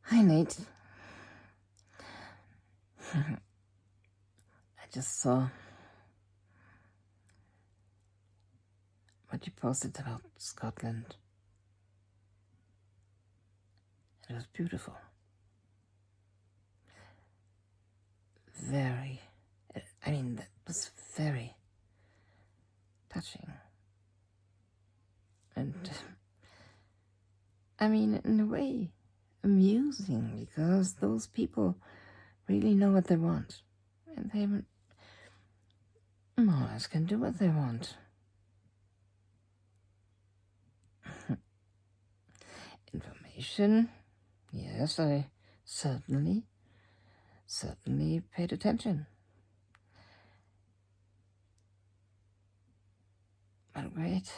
Hi, Nate. I just saw what you posted about Scotland. It was beautiful. That was very touching. And, in a way, amusing, because those people really know what they want. And they more or less can do what they want. Information, yes, I certainly paid attention. What a great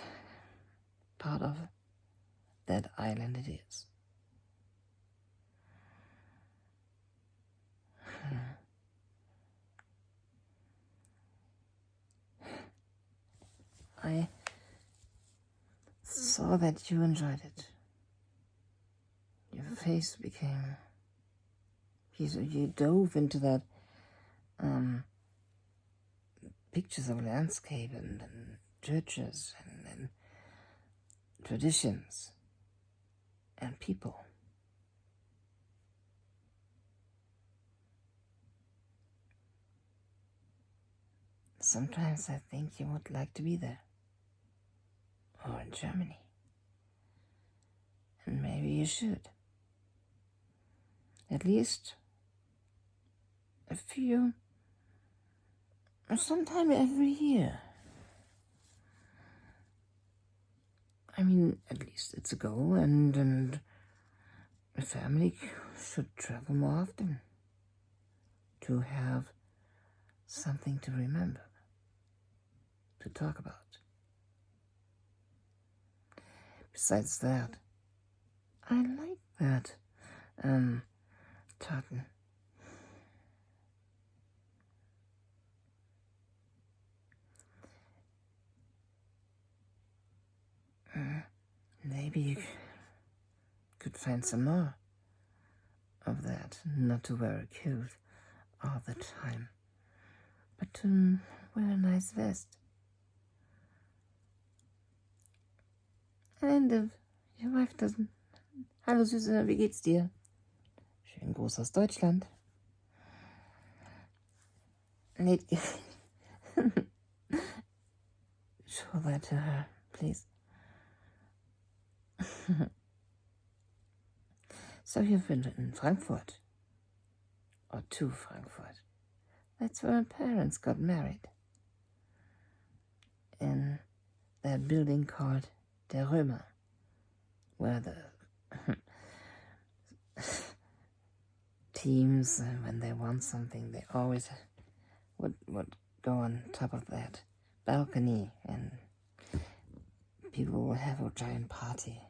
part of that island it is. I saw that you enjoyed it. Your face became... You dove into that pictures of landscape and churches and traditions and people. Sometimes I think you would like to be there. Or in Germany. And maybe you should. At least sometime every year. At least it's a goal, and the family should travel more often to have something to remember, to talk about. Besides that, I like that, tartan. Maybe you could find some more of that, not to wear a kilt all the time, but to wear a nice vest. And if your wife doesn't... Hallo Süße, wie geht's dir? Schön groß aus Deutschland. Nate, show that to her, please. So you've been in Frankfurt. Or to Frankfurt. That's where my parents got married. In that building called Der Römer, where the teams, when they want something, they always would go on top of that balcony and people will have a giant party.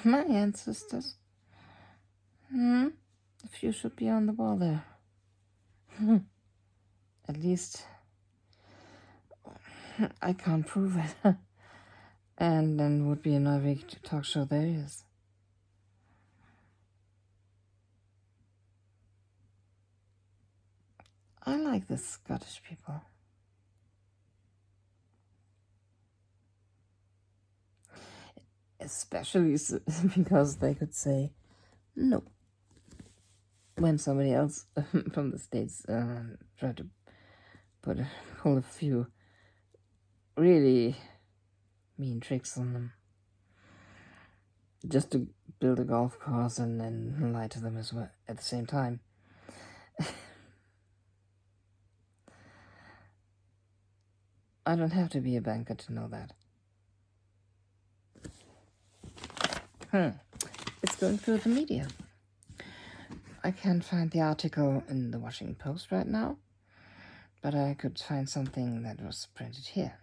My ancestors. A few should be on the wall there. At least I can't prove it. And then would be a Norway talk show there is. I like the Scottish people. Especially because they could say no when somebody else from the States tried to pull a few really mean tricks on them just to build a golf course and then lie to them as well at the same time. I don't have to be a banker to know that. It's going through the media. I can't find the article in the Washington Post right now, but I could find something that was printed here.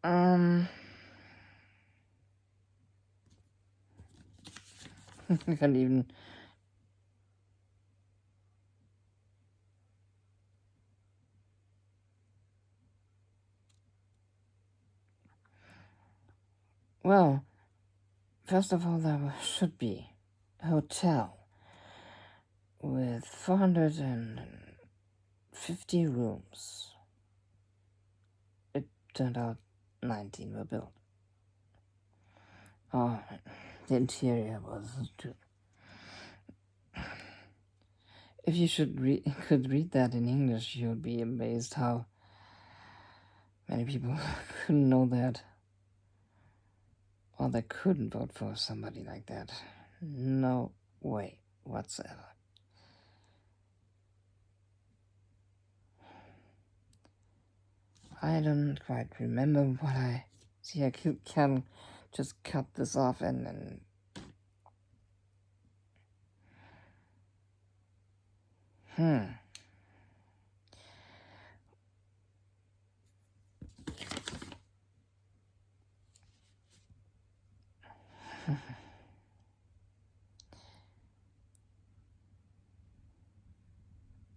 I can't even... Well, first of all, there should be a hotel with 450 rooms. It turned out 19 were built. Oh, the interior was too. If you could read that in English, you'd be amazed how many people couldn't know that. Or they couldn't vote for somebody like that. No way whatsoever. I don't quite remember what I... See, I can just cut this off and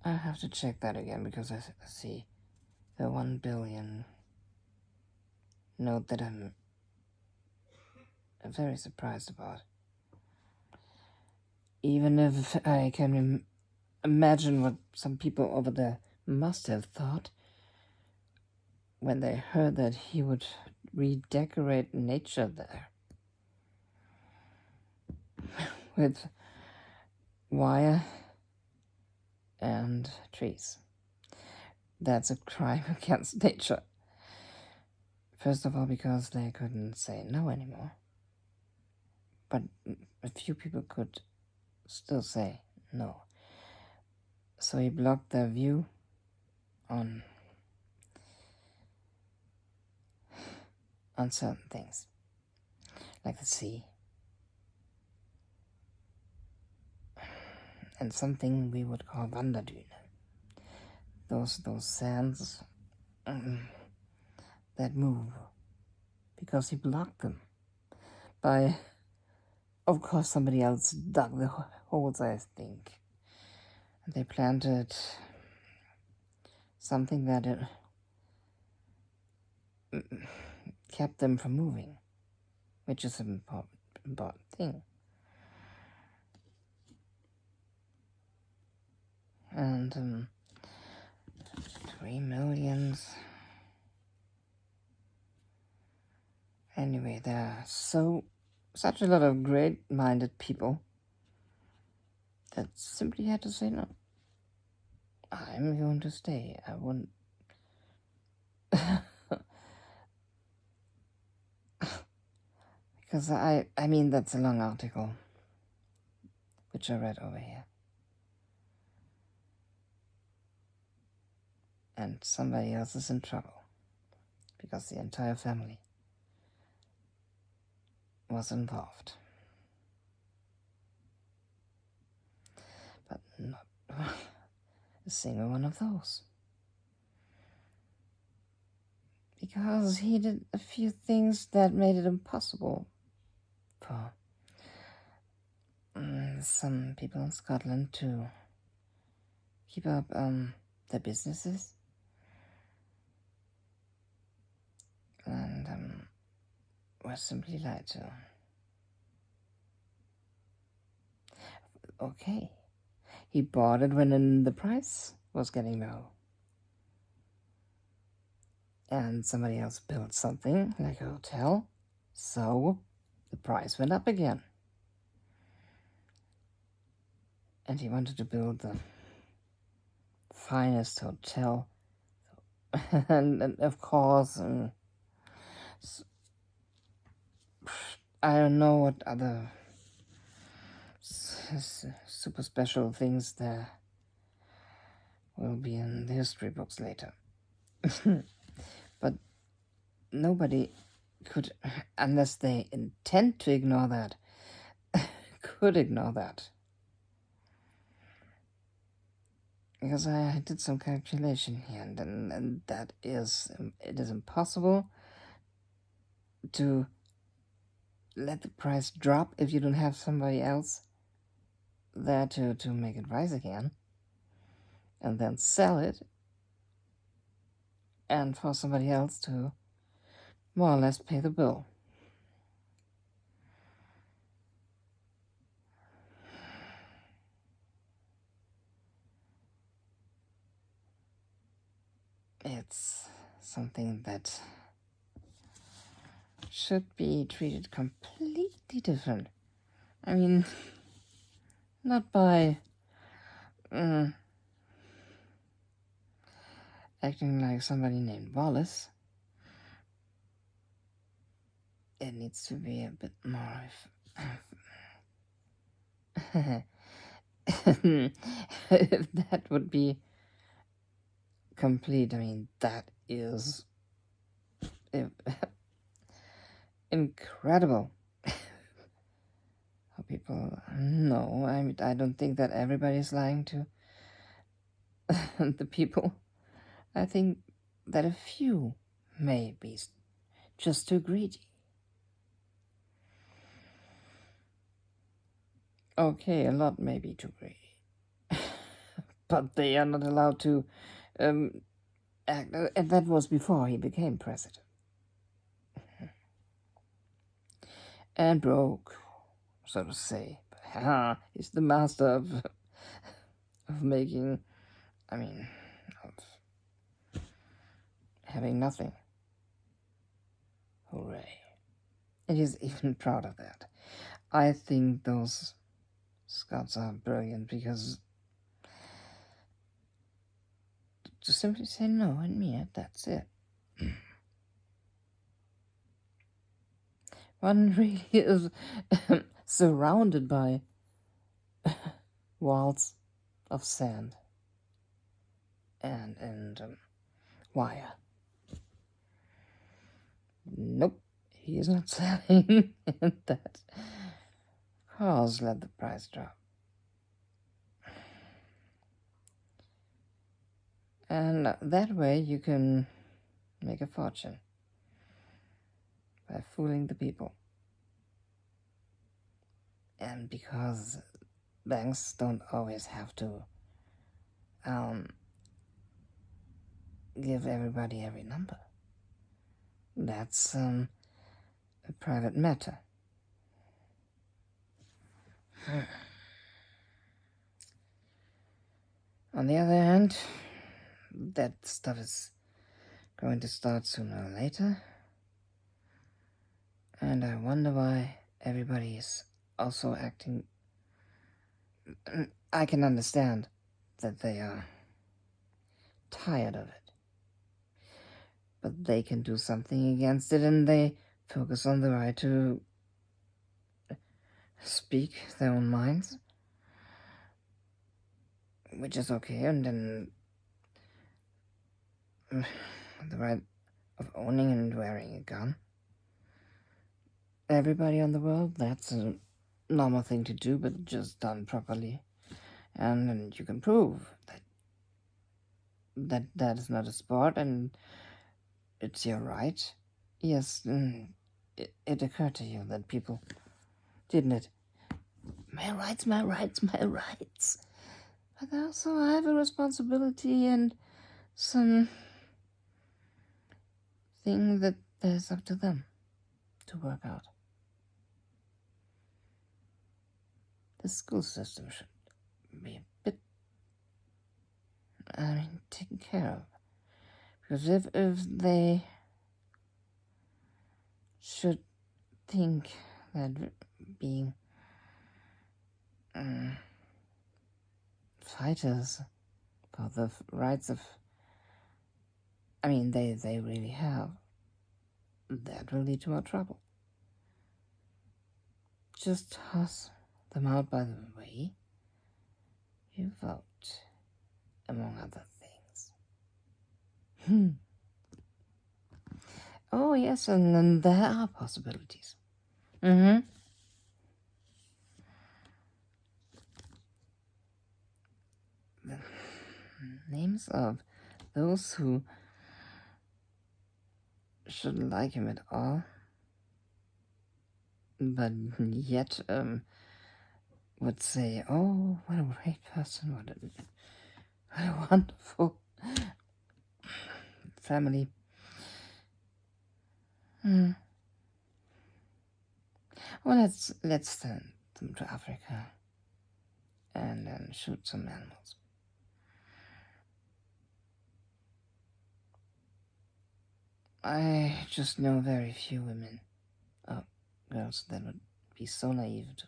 I have to check that again because I see the 1 billion note that I'm very surprised about. Even if I can imagine what some people over there must have thought when they heard that he would redecorate nature there with wire and trees. That's a crime against nature. First of all, because they couldn't say no anymore. But a few people could still say no. So he blocked their view on certain things, like the sea, and something we would call Wanderdüne. Those sands that move, because he blocked them by, of course, somebody else dug the holes, I think. And they planted something that kept them from moving, which is an important thing. And 3 million. Anyway, there are such a lot of great-minded people that simply had to say no. I'm going to stay. I wouldn't. Because I mean, that's a long article, which I read over here. And somebody else is in trouble, because the entire family was involved. But not a single one of those. Because he did a few things that made it impossible for some people in Scotland to keep up their businesses. And were simply lied to. Okay. He bought it when the price was getting low. And somebody else built something, like a hotel, so the price went up again. And he wanted to build the finest hotel. and of course, I don't know what other super special things there will be in the history books later. But nobody could, unless they intend to ignore that, could ignore that. Because I did some calculation here, and that is, it is impossible to let the price drop if you don't have somebody else there to make it rise again, and then sell it, and for somebody else to more or less pay the bill. it's something that should be treated completely different. I mean, not by acting like somebody named Wallace. It needs to be a bit more. If that would be complete, I mean, that is incredible. How people. No, I don't think that everybody's lying to the people. I think that a few may be just too greedy. Okay, a lot may be too greedy. But they are not allowed to act. And that was before he became president. And broke, so to say. He's the master of making, of having nothing. Hooray. And he's even proud of that. I think those Scots are brilliant because to simply say no and mean it, that's it. One really is surrounded by walls of sand and wire. Nope, he is not selling, and that cause let the price drop. And that way you can make a fortune by fooling the people. And because banks don't always have to give everybody every number. That's a private matter. On the other hand, that stuff is going to start sooner or later. And I wonder why everybody is also acting. I can understand that they are tired of it. But they can do something against it, and they focus on the right to speak their own minds, which is okay, and then the right of owning and wearing a gun. Everybody on the world, that's a normal thing to do, but just done properly. And you can prove that is not a sport, and it's your right. Yes, it occurred to you that people, didn't it? My rights, my rights, my rights. But also I have a responsibility and some thing that is up to them to work out. The school system should be a bit, taken care of. Because if they should think that being fighters for the rights of, they really have, that will lead to more trouble. Just toss them out by the way you vote, among other things. Oh yes, and then there are possibilities. The names of those who shouldn't like him at all, but yet would say, oh, what a great person, what a wonderful family. Well, let's send them to Africa and then shoot some animals. I just know very few women, girls that would be so naive to.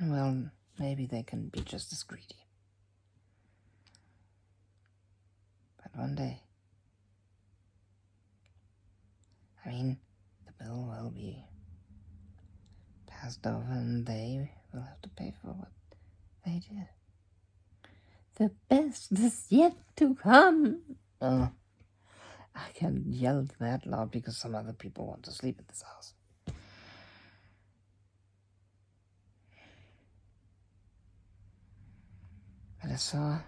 Well, maybe they can be just as greedy. But one day, I mean, the bill will be passed over and they will have to pay for what they did. The best is yet to come. I can't yell that loud because some other people want to sleep at this house. But I saw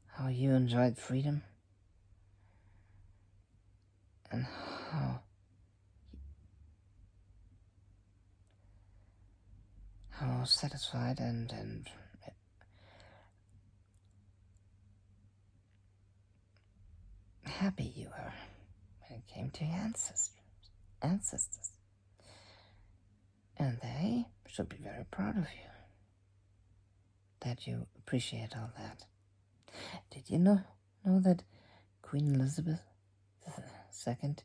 how you enjoyed freedom and how satisfied and happy you were when it came to your ancestors. And they should be very proud of you that you appreciate all that. Did you know that Queen Elizabeth II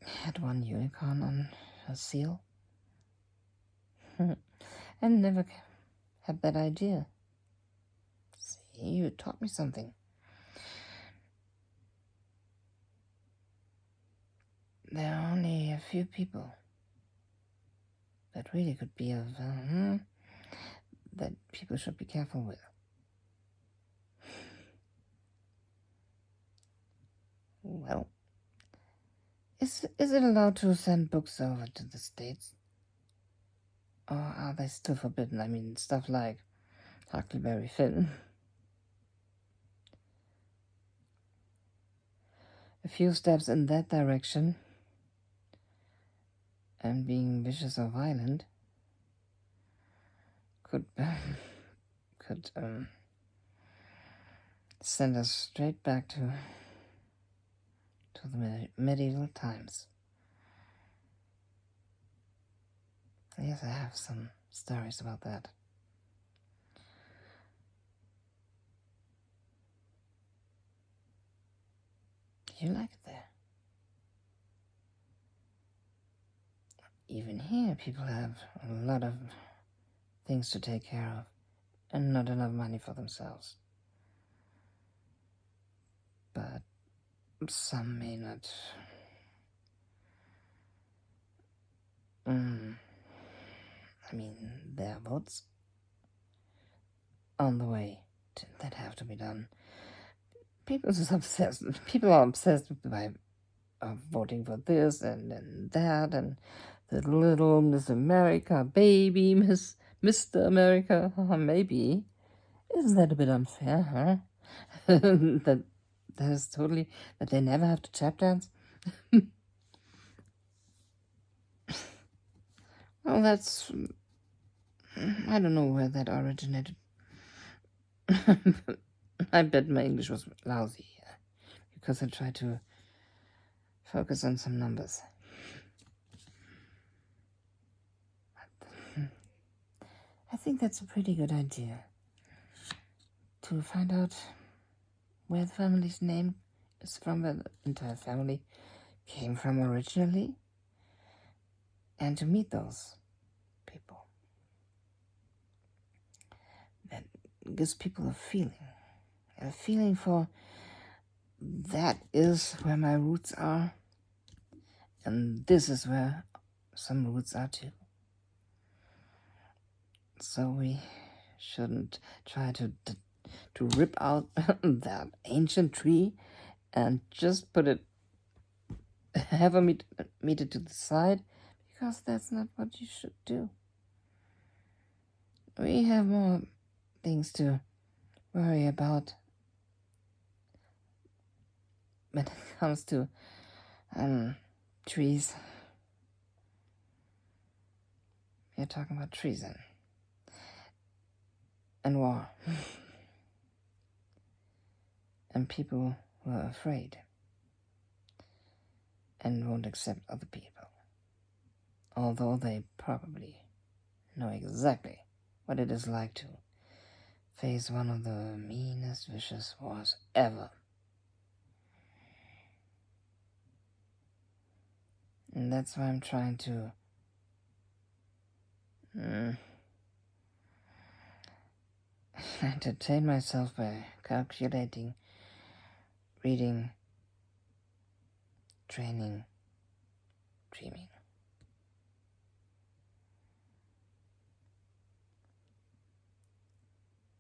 had one unicorn on her seal? I never had that idea. See, you taught me something. There are only a few people that really could be of that people should be careful with. Well, is it allowed to send books over to the States? Or are they still forbidden? I mean, stuff like Huckleberry Finn. A few steps in that direction, and being vicious or violent could send us straight back to the medieval times. Yes, I have some stories about that. You like it there? Even here, people have a lot of things to take care of and not enough money for themselves. But some may not. I mean, there are votes on the way that have to be done. People are obsessed by voting for this and that, and the little Miss America baby, Mr. America, maybe. Isn't that a bit unfair, huh? that is totally, that they never have to tap dance? Well, that's, I don't know where that originated. I bet my English was lousy because I tried to focus on some numbers. I think that's a pretty good idea. To find out where the family's name is from, where the entire family came from originally, and to meet those people. That gives people a feeling for that is where my roots are, and this is where some roots are too. So we shouldn't try to rip out that ancient tree and just have a meet it to the side, because that's not what you should do. We have more things to worry about when it comes to trees. We're talking about treason and war. And people who are afraid and won't accept other people, although they probably know exactly what it is like to face one of the meanest, vicious wars ever. And that's why I'm trying to entertain myself by calculating, reading, training, dreaming.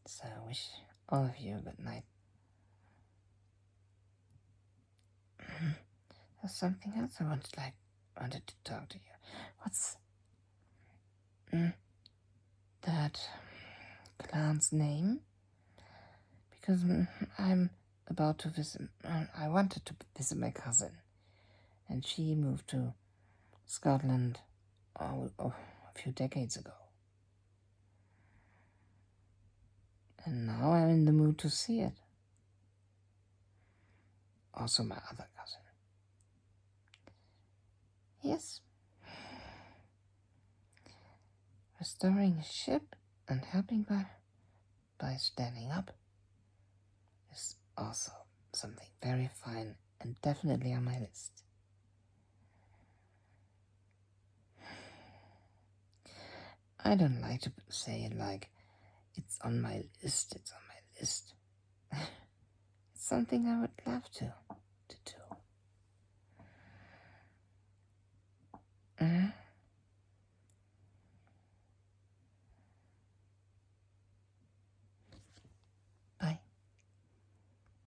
So I wish all of you a good night. There's something else I wanted to talk to you. What's that clan's name? Because I'm about to visit. I wanted to visit my cousin, and she moved to Scotland a few decades ago. And now I'm in the mood to see it. Also my other cousin. Yes. Restoring a ship and helping by standing up is also something very fine and definitely on my list. I don't like to say it like it's on my list, it's on my list. It's something I would love to do.